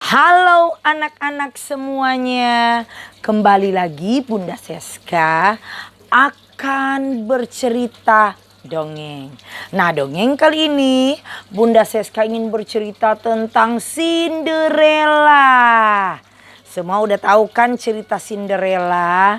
Halo anak-anak semuanya, kembali lagi Bunda Seska akan bercerita dongeng. Nah, dongeng kali ini Bunda Seska ingin bercerita tentang Cinderella. Semua udah tahu kan cerita Cinderella?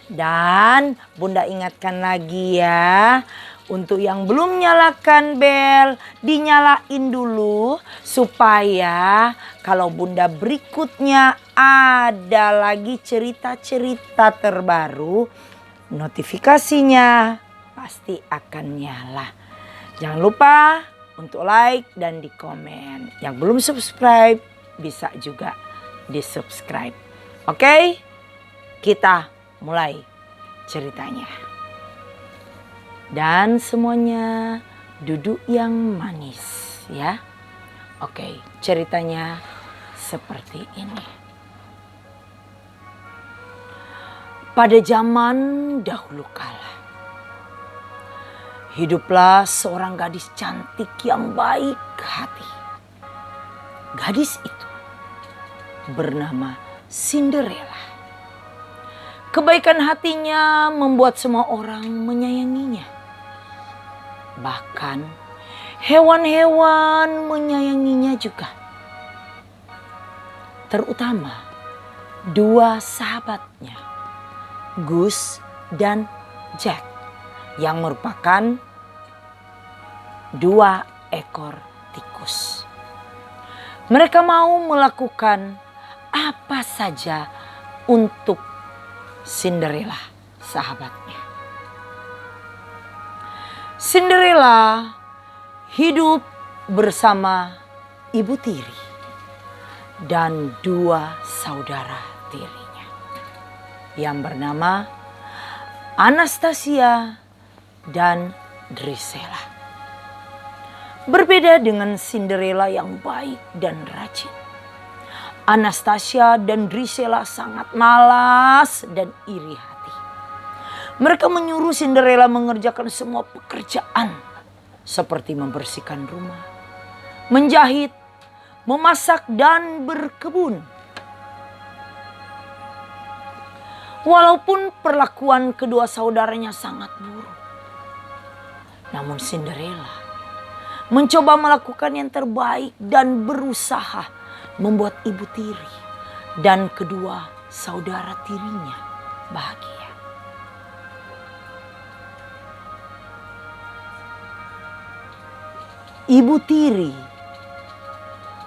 Dan Bunda ingatkan lagi ya, untuk yang belum nyalakan bel, dinyalain dulu supaya kalau Bunda berikutnya ada lagi cerita-cerita terbaru, notifikasinya pasti akan nyala. Jangan lupa untuk like dan di komen. Yang belum subscribe bisa juga di subscribe. Oke, kita mulai ceritanya. Dan semuanya duduk yang manis ya. Oke, ceritanya seperti ini. Pada zaman dahulu kala, hiduplah seorang gadis cantik yang baik hati. Gadis itu bernama Cinderella. Kebaikan hatinya membuat semua orang menyayanginya. Bahkan hewan-hewan menyayanginya juga. Terutama dua sahabatnya, Gus dan Jack, yang merupakan dua ekor tikus. Mereka mau melakukan apa saja untuk Cinderella, sahabatnya. Cinderella hidup bersama ibu tiri dan dua saudara tirinya yang bernama Anastasia dan Drusilla. Berbeda dengan Cinderella yang baik dan rajin, Anastasia dan Drusilla sangat malas dan iri hati. Mereka menyuruh Cinderella mengerjakan semua pekerjaan seperti membersihkan rumah, menjahit, memasak, dan berkebun. Walaupun perlakuan kedua saudaranya sangat buruk, namun Cinderella mencoba melakukan yang terbaik dan berusaha membuat ibu tiri dan kedua saudara tirinya bahagia. Ibu tiri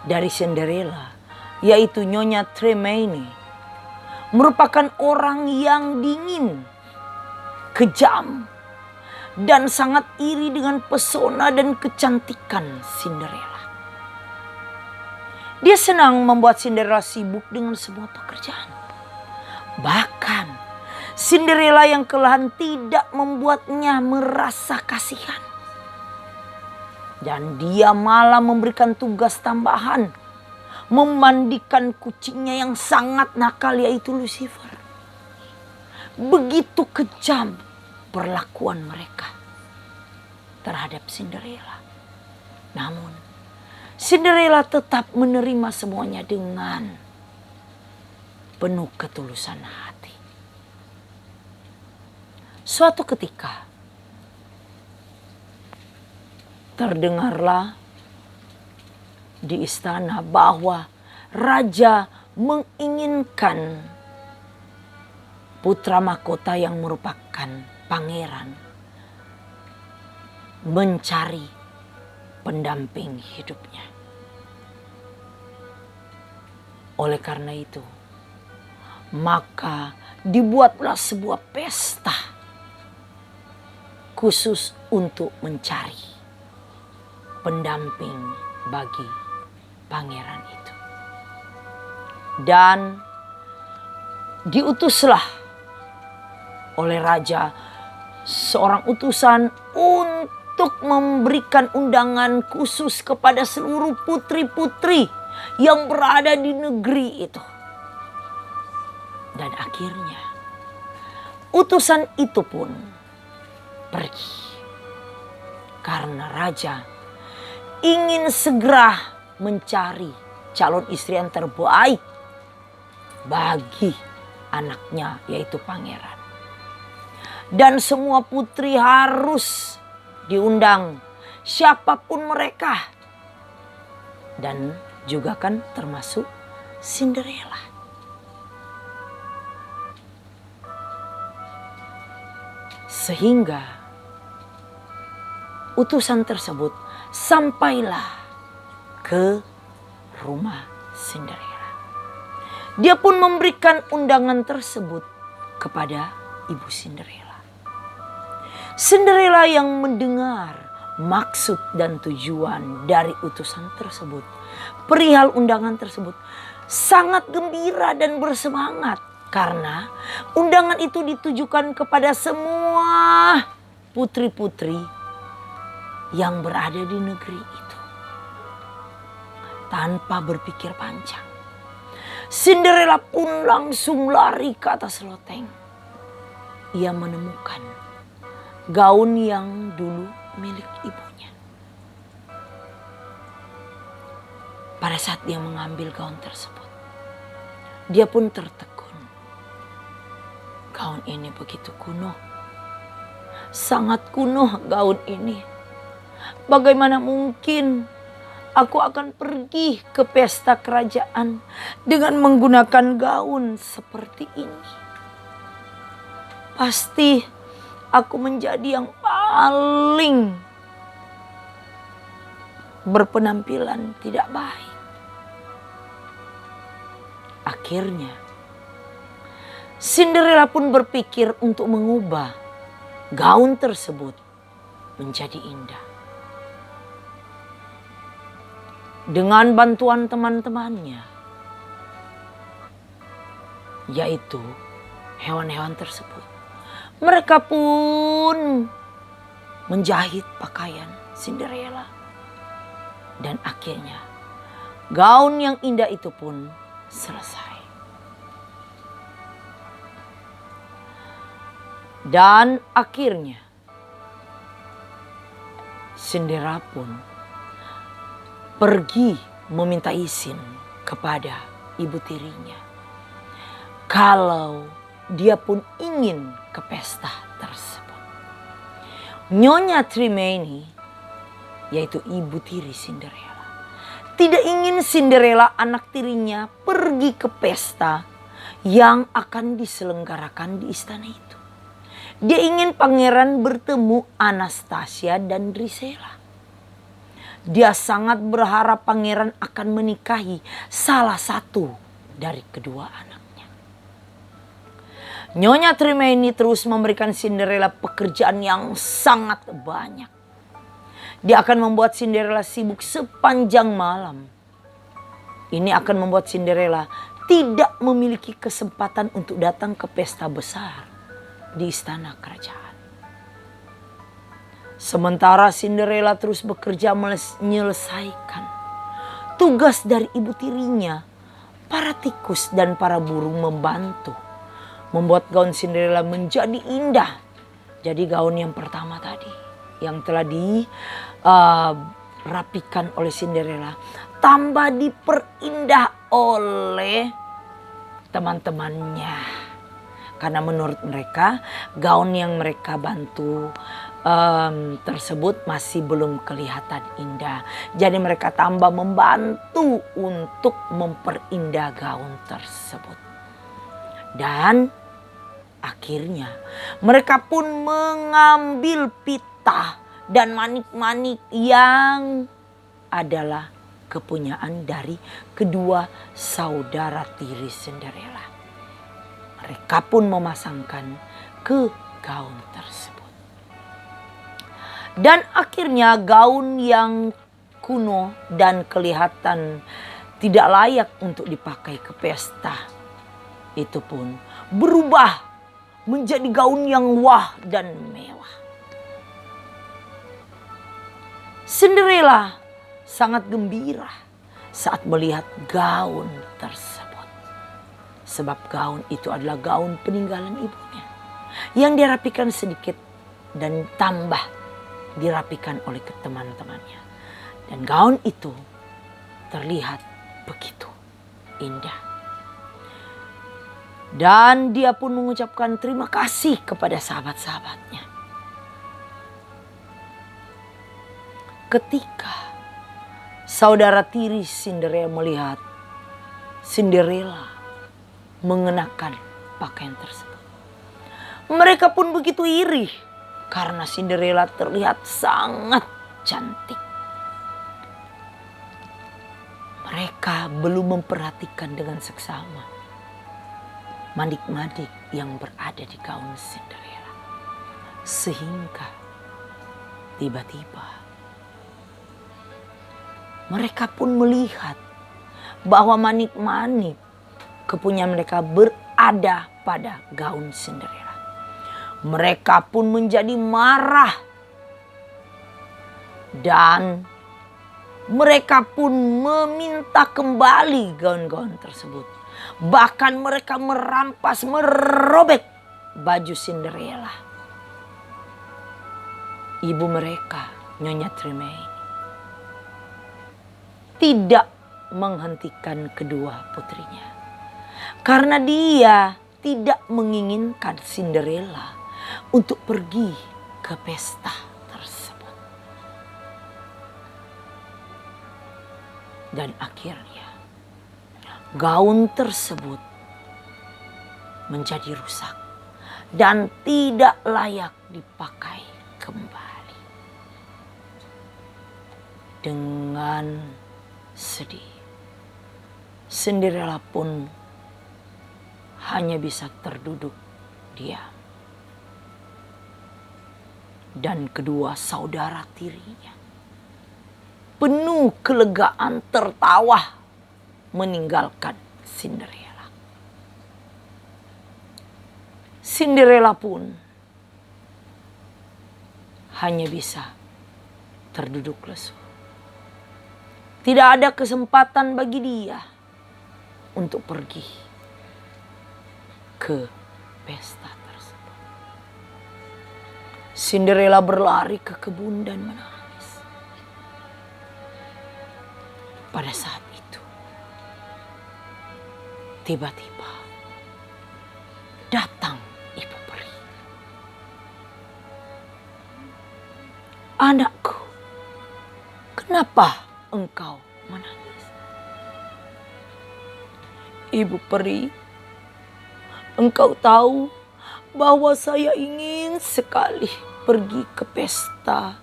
dari Cinderella, yaitu Nyonya Tremaine, merupakan orang yang dingin, kejam, dan sangat iri dengan pesona dan kecantikan Cinderella. Dia senang membuat Cinderella sibuk dengan semua pekerjaan. Bahkan Cinderella yang kelelahan tidak membuatnya merasa kasihan. Dan dia malah memberikan tugas tambahan, memandikan kucingnya yang sangat nakal, yaitu Lucifer. Begitu kejam perlakuan mereka terhadap Cinderella. Namun Cinderella tetap menerima semuanya dengan penuh ketulusan hati. Suatu ketika terdengarlah di istana bahwa raja menginginkan putra mahkota yang merupakan pangeran mencari pendamping hidupnya. Oleh karena itu, maka dibuatlah sebuah pesta khusus untuk mencari pendamping bagi pangeran itu. Dan diutuslah oleh raja seorang utusan untuk memberikan undangan khusus kepada seluruh putri-putri yang berada di negeri itu. Dan akhirnya utusan itu pun pergi karena raja ingin segera mencari calon istri yang terbaik bagi anaknya, yaitu pangeran. Dan semua putri harus diundang, siapapun mereka. Dan juga kan termasuk Cinderella. Sehingga utusan tersebut sampailah ke rumah Cinderella. Dia pun memberikan undangan tersebut kepada ibu Cinderella. Cinderella yang mendengar maksud dan tujuan dari utusan tersebut, perihal undangan tersebut, sangat gembira dan bersemangat. Karena undangan itu ditujukan kepada semua putri-putri yang berada di negeri itu. Tanpa berpikir panjang, Cinderella pun langsung lari ke atas loteng. Ia menemukan gaun yang dulu milik ibunya. Pada saat dia mengambil gaun tersebut, dia pun tertegun. Gaun ini begitu kuno. Sangat kuno gaun ini. Bagaimana mungkin aku akan pergi ke pesta kerajaan dengan menggunakan gaun seperti ini? Pasti aku menjadi yang paling berpenampilan tidak baik. Akhirnya Cinderella pun berpikir untuk mengubah gaun tersebut menjadi indah. Dengan bantuan teman-temannya, yaitu hewan-hewan tersebut. Mereka pun menjahit pakaian Cinderella. Dan akhirnya gaun yang indah itu pun selesai. Dan akhirnya Cinderella pun pergi meminta izin kepada ibu tirinya kalau dia pun ingin ke pesta tersebut. Nyonya Tremaine, yaitu ibu tiri Cinderella, tidak ingin Cinderella anak tirinya pergi ke pesta yang akan diselenggarakan di istana itu. Dia ingin pangeran bertemu Anastasia dan Drisella. Dia sangat berharap pangeran akan menikahi salah satu dari kedua anaknya. Nyonya Tremaine terus memberikan Cinderella pekerjaan yang sangat banyak. Dia akan membuat Cinderella sibuk sepanjang malam. Ini akan membuat Cinderella tidak memiliki kesempatan untuk datang ke pesta besar di istana kerajaan. Sementara Cinderella terus bekerja menyelesaikan tugas dari ibu tirinya, para tikus dan para burung membantu membuat gaun Cinderella menjadi indah. Jadi gaun yang pertama tadi yang telah dirapikan oleh Cinderella tambah diperindah oleh teman-temannya. Karena menurut mereka gaun yang mereka bantu tersebut masih belum kelihatan indah. Jadi mereka tambah membantu untuk memperindah gaun tersebut. Dan akhirnya mereka pun mengambil pita dan manik-manik yang adalah kepunyaan dari kedua saudara tiri Cinderella. Mereka pun memasangkan ke gaun tersebut. Dan akhirnya gaun yang kuno dan kelihatan tidak layak untuk dipakai ke pesta itu pun berubah menjadi gaun yang wah dan mewah. Cinderella sangat gembira saat melihat gaun tersebut. Sebab gaun itu adalah gaun peninggalan ibunya. Yang dirapikan sedikit dan tambah dirapikan oleh teman-temannya. Dan gaun itu terlihat begitu indah. Dan dia pun mengucapkan terima kasih kepada sahabat-sahabatnya. Ketika saudara tiri Cinderella melihat Cinderella mengenakan pakaian tersebut, mereka pun begitu iri karena Cinderella terlihat sangat cantik. Mereka belum memperhatikan dengan seksama manik-manik yang berada di gaun Cinderella. Sehingga tiba-tiba mereka pun melihat bahwa manik-manik kepunyaan mereka berada pada gaun Cinderella. Mereka pun menjadi marah. Dan mereka pun meminta kembali gaun-gaun tersebut. Bahkan mereka merampas, merobek baju Cinderella. Ibu mereka, Nyonya Tremaine, tidak menghentikan kedua putrinya. Karena dia tidak menginginkan Cinderella untuk pergi ke pesta tersebut. Dan akhirnya gaun tersebut menjadi rusak dan tidak layak dipakai kembali. Dengan sedih, Cinderella pun hanya bisa terduduk diam. Dan kedua saudara tirinya penuh kelegaan tertawa meninggalkan Cinderella. Cinderella pun hanya bisa terduduk lesu. Tidak ada kesempatan bagi dia untuk pergi ke pesta tersebut. Cinderella berlari ke kebun dan menangis. Pada saat itu, tiba-tiba datang ibu peri. "Anakku, kenapa engkau menangis?" "Ibu peri, engkau tahu bahwa saya ingin sekali pergi ke pesta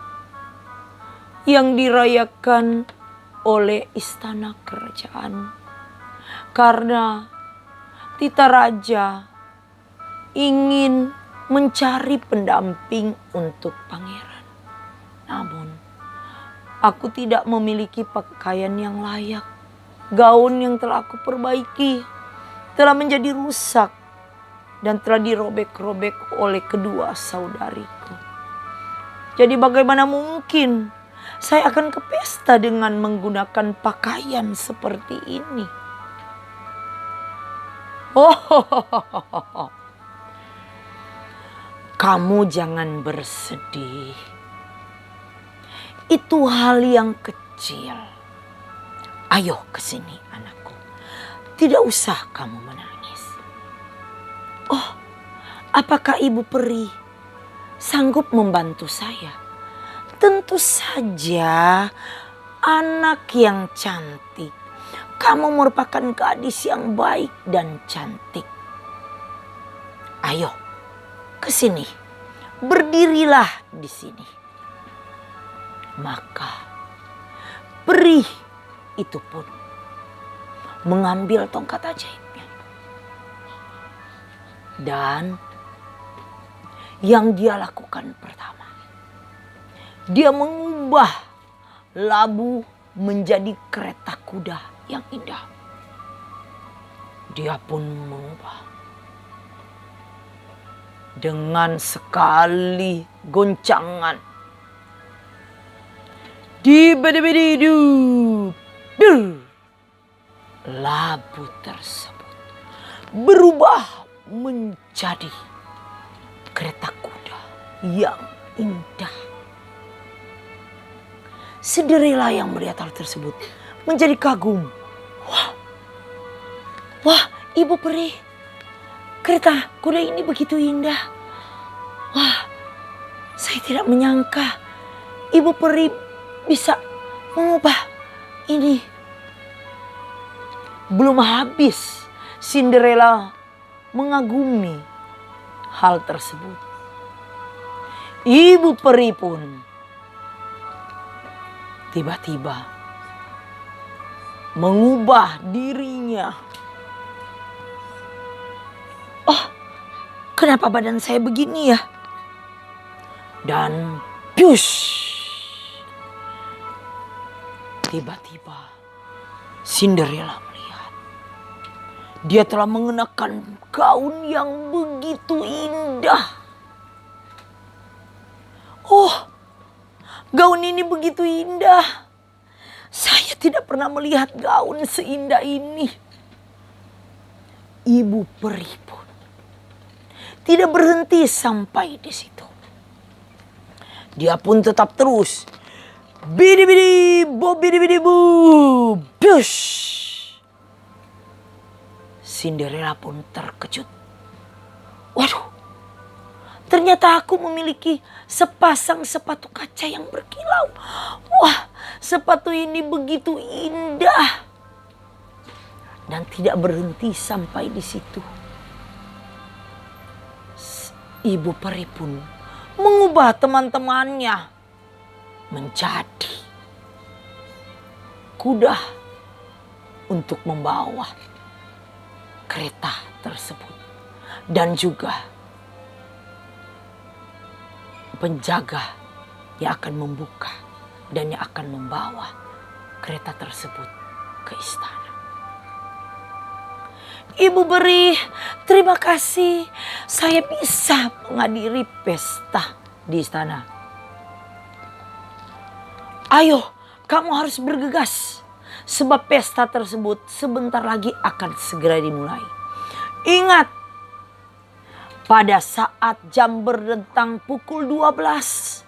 yang dirayakan oleh istana kerajaan. Karena Tita Raja ingin mencari pendamping untuk pangeran. Namun aku tidak memiliki pakaian yang layak. Gaun yang telah aku perbaiki telah menjadi rusak dan telah dirobek-robek oleh kedua saudariku. Jadi bagaimana mungkin saya akan ke pesta dengan menggunakan pakaian seperti ini?" "Oh, kamu jangan bersedih. Itu hal yang kecil. Ayo ke sini anakku. Tidak usah kamu menangis." "Oh, apakah ibu peri sanggup membantu saya?" "Tentu saja, anak yang cantik. Kamu merupakan gadis yang baik dan cantik. Ayo ke sini. Berdirilah di sini." Maka peri itu pun mengambil tongkat ajaibnya. Dan yang dia lakukan pertama, dia mengubah labu menjadi kereta kuda yang indah. Dia pun mengubah dengan sekali goncangan. Dibedi-bedi-du, labu tersebut berubah menjadi kereta kuda yang indah. Cinderella yang melihat hal tersebut menjadi kagum. Wah, Ibu Peri, kereta kuda ini begitu indah. Wah, saya tidak menyangka Ibu Peri bisa mengubah ini. Belum habis Cinderella mengagumi hal tersebut. Ibu Peri pun tiba-tiba mengubah dirinya. Oh, kenapa badan saya begini ya? Dan tiba-tiba Cinderella melihat dia telah mengenakan gaun yang begitu indah. Oh, gaun ini begitu indah. Saya tidak pernah melihat gaun seindah ini. Ibu Peri pun tidak berhenti sampai di situ. Dia pun tetap terus. Bidi-bidi, bidi-bidi, bu. Biush. Cinderella pun terkejut. Waduh, ternyata aku memiliki sepasang sepatu kaca yang berkilau. Wah, sepatu ini begitu indah. Dan tidak berhenti sampai di situ. Ibu Peri pun mengubah teman-temannya menjadi kuda untuk membawa kereta tersebut. Dan juga penjaga yang akan membuka dan yang akan membawa kereta tersebut ke istana. Ibu Peri, terima kasih. Saya bisa menghadiri pesta di istana. Ayo, kamu harus bergegas. Sebab pesta tersebut sebentar lagi akan segera dimulai. Ingat, pada saat jam berdentang pukul 12,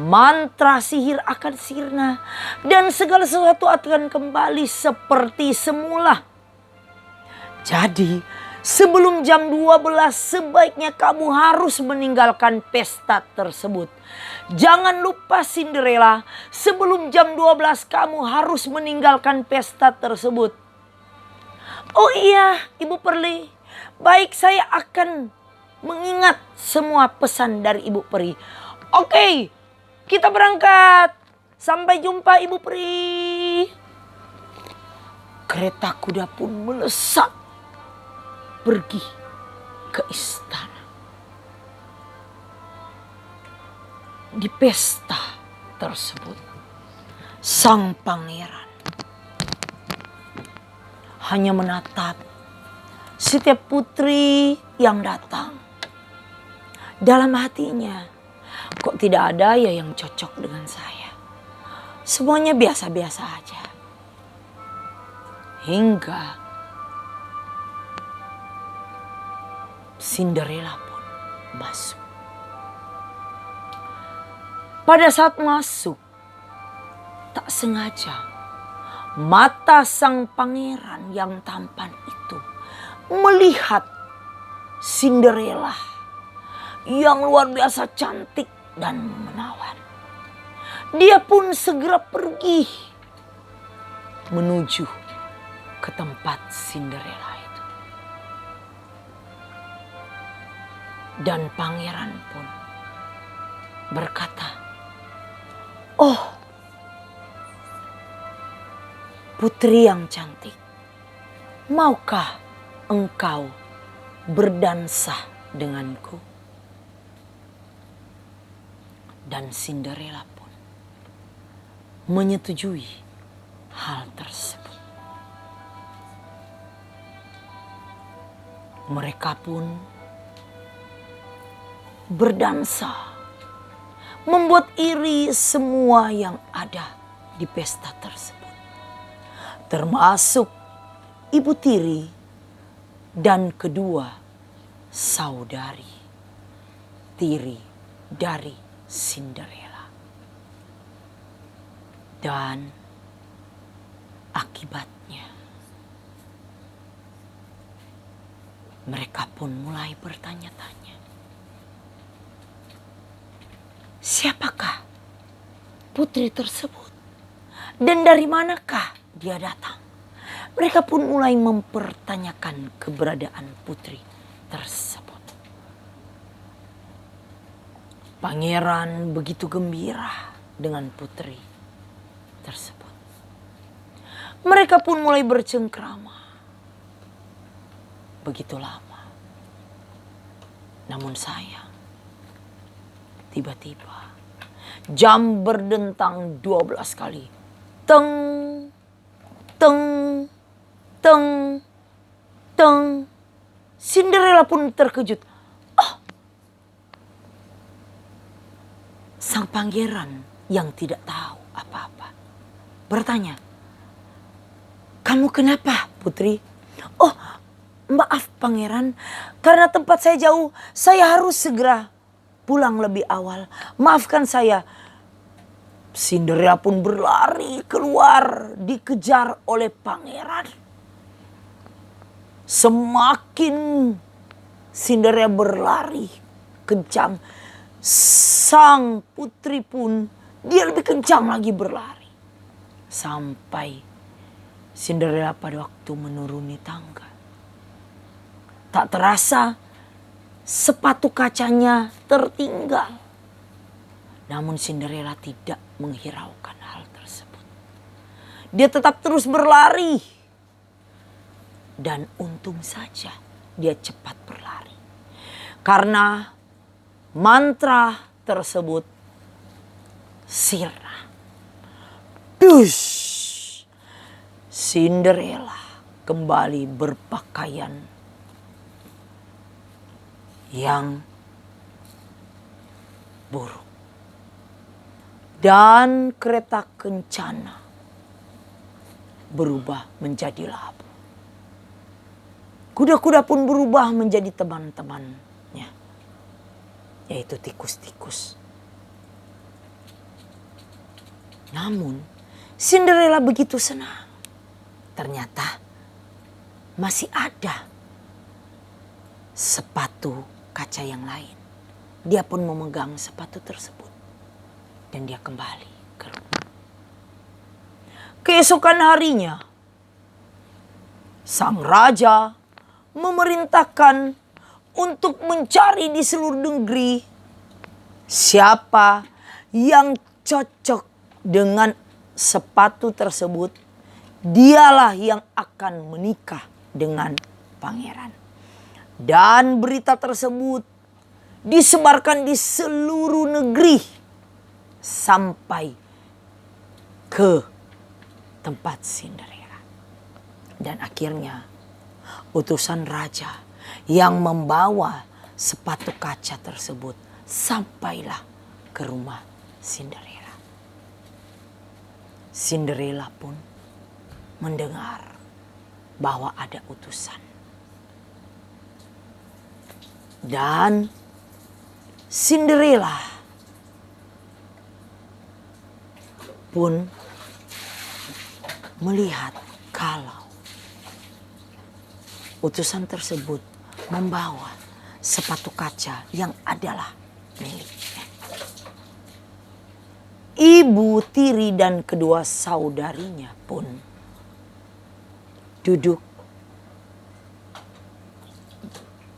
mantra sihir akan sirna. Dan segala sesuatu akan kembali seperti semula. Jadi sebelum jam 12 sebaiknya kamu harus meninggalkan pesta tersebut. Jangan lupa Cinderella, sebelum jam 12 kamu harus meninggalkan pesta tersebut. Oh iya, Ibu Peri. Baik, saya akan mengingat semua pesan dari Ibu Peri. Oke, kita berangkat. Sampai jumpa Ibu Peri. Kereta kuda pun melesat pergi ke istana. Di pesta tersebut, sang pangeran hanya menatap setiap putri yang datang. Dalam hatinya, kok tidak ada ya yang cocok dengan saya. Semuanya biasa-biasa aja. Hingga Cinderella pun masuk. Pada saat masuk, tak sengaja mata sang pangeran yang tampan itu melihat Cinderella yang luar biasa cantik dan menawan. Dia pun segera pergi menuju ke tempat Cinderella itu. Dan pangeran pun berkata, "Oh, putri yang cantik, maukah engkau berdansa denganku?" Dan Cinderella pun menyetujui hal tersebut. Mereka pun berdansa, membuat iri semua yang ada di pesta tersebut. Termasuk ibu tiri dan kedua saudari tiri dari Cinderella. Dan akibatnya Mereka pun mulai bertanya-tanya, siapakah putri tersebut? Dan dari manakah dia datang? Mereka pun mulai mempertanyakan keberadaan putri tersebut. Pangeran begitu gembira dengan putri tersebut. Mereka pun mulai bercengkrama begitu lama. Namun sayang, tiba-tiba jam berdentang 12 kali. Teng, teng, teng, teng. Cinderella pun terkejut. Oh, sang pangeran yang tidak tahu apa-apa bertanya, kamu kenapa putri? Oh, maaf pangeran, karena tempat saya jauh, saya harus segera pulang lebih awal. Maafkan saya. Cinderella pun berlari keluar dikejar oleh pangeran. Semakin Cinderella berlari kencang, sang putri pun dia lebih kencang lagi berlari. Sampai Cinderella pada waktu menuruni tangga, tak terasa sepatu kacanya tertinggal. Namun Cinderella tidak menghiraukan hal tersebut. Dia tetap terus berlari. Dan untung saja dia cepat berlari. Karena mantra tersebut sirna. Dush! Cinderella kembali berpakaian yang buruk. Dan kereta kencana berubah menjadi labu. Kuda-kuda pun berubah menjadi teman-temannya, yaitu tikus-tikus. Namun Cinderella begitu senang. Ternyata masih ada sepatu kaca yang lain. Dia pun memegang sepatu tersebut. Dan dia kembali ke rumah. Keesokan harinya, sang raja memerintahkan untuk mencari di seluruh negeri siapa yang cocok dengan sepatu tersebut. Dialah yang akan menikah dengan pangeran. Dan berita tersebut disebarkan di seluruh negeri. Sampai ke tempat Cinderella. Dan akhirnya utusan raja yang membawa sepatu kaca tersebut sampailah ke rumah Cinderella. Cinderella pun mendengar bahwa ada utusan. Dan Cinderella pun melihat kalau utusan tersebut membawa sepatu kaca yang adalah miliknya. Ibu tiri dan kedua saudarinya pun duduk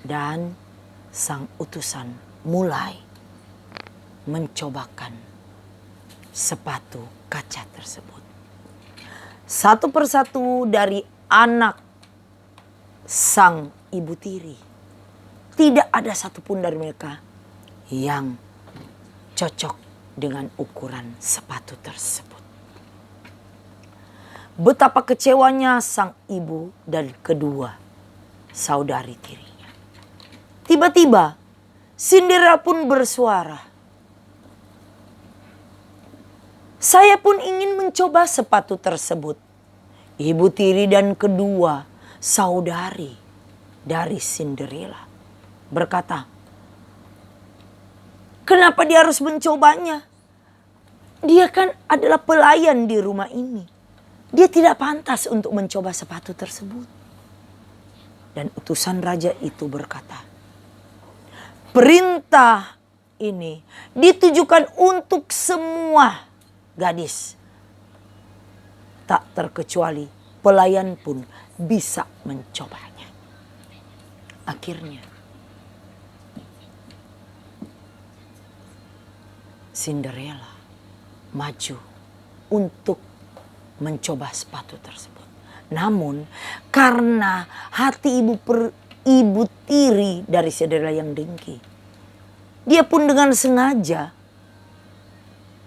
dan sang utusan mulai mencobakan sepatu kaca tersebut. Satu persatu dari anak sang ibu tiri, tidak ada satupun dari mereka yang cocok dengan ukuran sepatu tersebut. Betapa kecewanya sang ibu dan kedua saudari tirinya. Tiba-tiba Cinderella pun bersuara, saya pun ingin mencoba sepatu tersebut. Ibu tiri dan kedua saudari dari Cinderella berkata, kenapa dia harus mencobanya? Dia kan adalah pelayan di rumah ini. Dia tidak pantas untuk mencoba sepatu tersebut. Dan utusan raja itu berkata, perintah ini ditujukan untuk semua gadis. Tak terkecuali pelayan pun bisa mencobanya. Akhirnya Cinderella maju untuk mencoba sepatu tersebut. Namun karena hati ibu tiri dari Cinderella yang dengki, dia pun dengan sengaja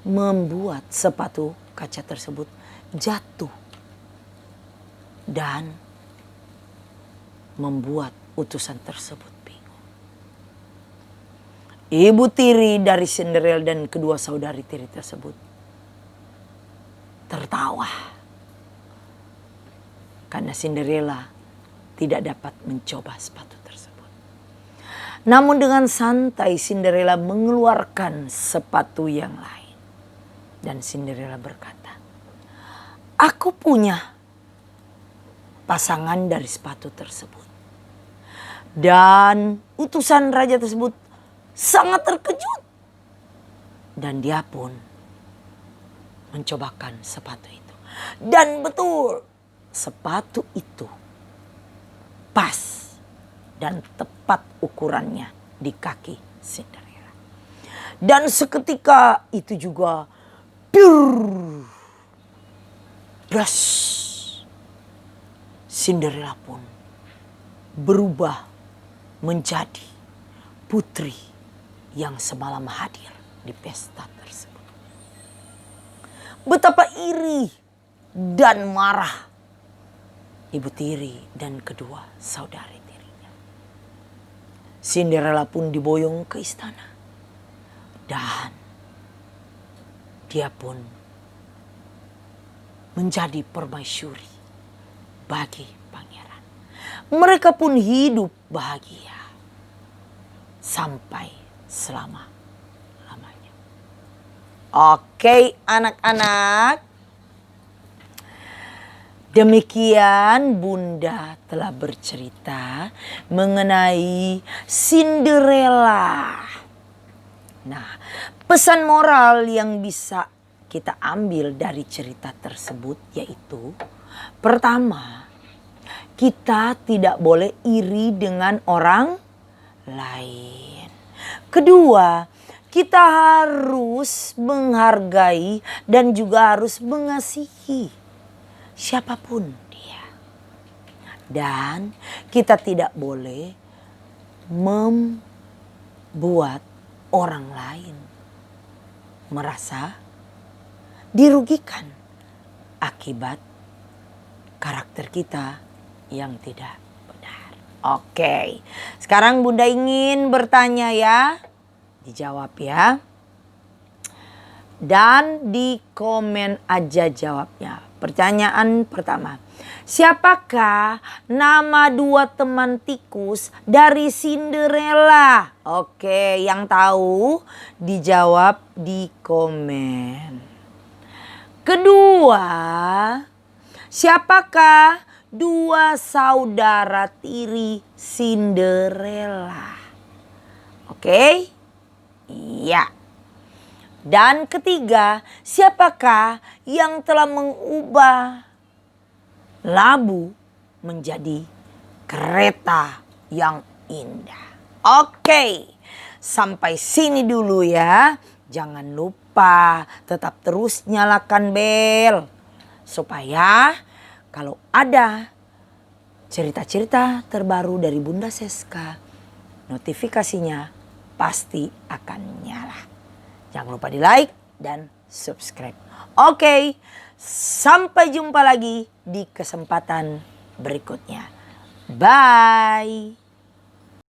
membuat sepatu kaca tersebut jatuh dan membuat utusan tersebut bingung. Ibu tiri dari Cinderella dan kedua saudari tiri tersebut tertawa karena Cinderella tidak dapat mencoba sepatu tersebut. Namun dengan santai Cinderella mengeluarkan sepatu yang lain. Dan Cinderella berkata, aku punya pasangan dari sepatu tersebut. Dan utusan raja tersebut sangat terkejut. Dan dia pun mencobakan sepatu itu. Dan betul, sepatu itu pas dan tepat ukurannya di kaki Cinderella. Dan seketika itu juga bras, Cinderella pun berubah menjadi putri yang semalam hadir di pesta tersebut. Betapa iri dan marah ibu tiri dan kedua saudari tirinya. Cinderella pun diboyong ke istana. Dan dia pun menjadi permaisuri bagi pangeran. Mereka pun hidup bahagia sampai selama-lamanya. Oke anak-anak. Demikian Bunda telah bercerita mengenai Cinderella. Nah, pesan moral yang bisa kita ambil dari cerita tersebut yaitu, pertama, kita tidak boleh iri dengan orang lain. Kedua, kita harus menghargai dan juga harus mengasihi siapapun dia. Dan kita tidak boleh membuat orang lain merasa dirugikan akibat karakter kita yang tidak benar. Oke, sekarang Bunda ingin bertanya ya. Dijawab ya. Dan di komen aja jawabnya. Pertanyaan pertama. Siapakah nama dua teman tikus dari Cinderella? Oke, yang tahu dijawab di komen. Kedua, siapakah dua saudara tiri Cinderella? Oke? Iya. Dan ketiga, siapakah yang telah mengubah labu menjadi kereta yang indah? Oke, sampai sini dulu ya. Jangan lupa tetap terus nyalakan bel. Supaya kalau ada cerita-cerita terbaru dari Bunda Seska, notifikasinya pasti akan nyala. Jangan lupa di like dan subscribe. Oke, sampai jumpa lagi di kesempatan berikutnya. Bye.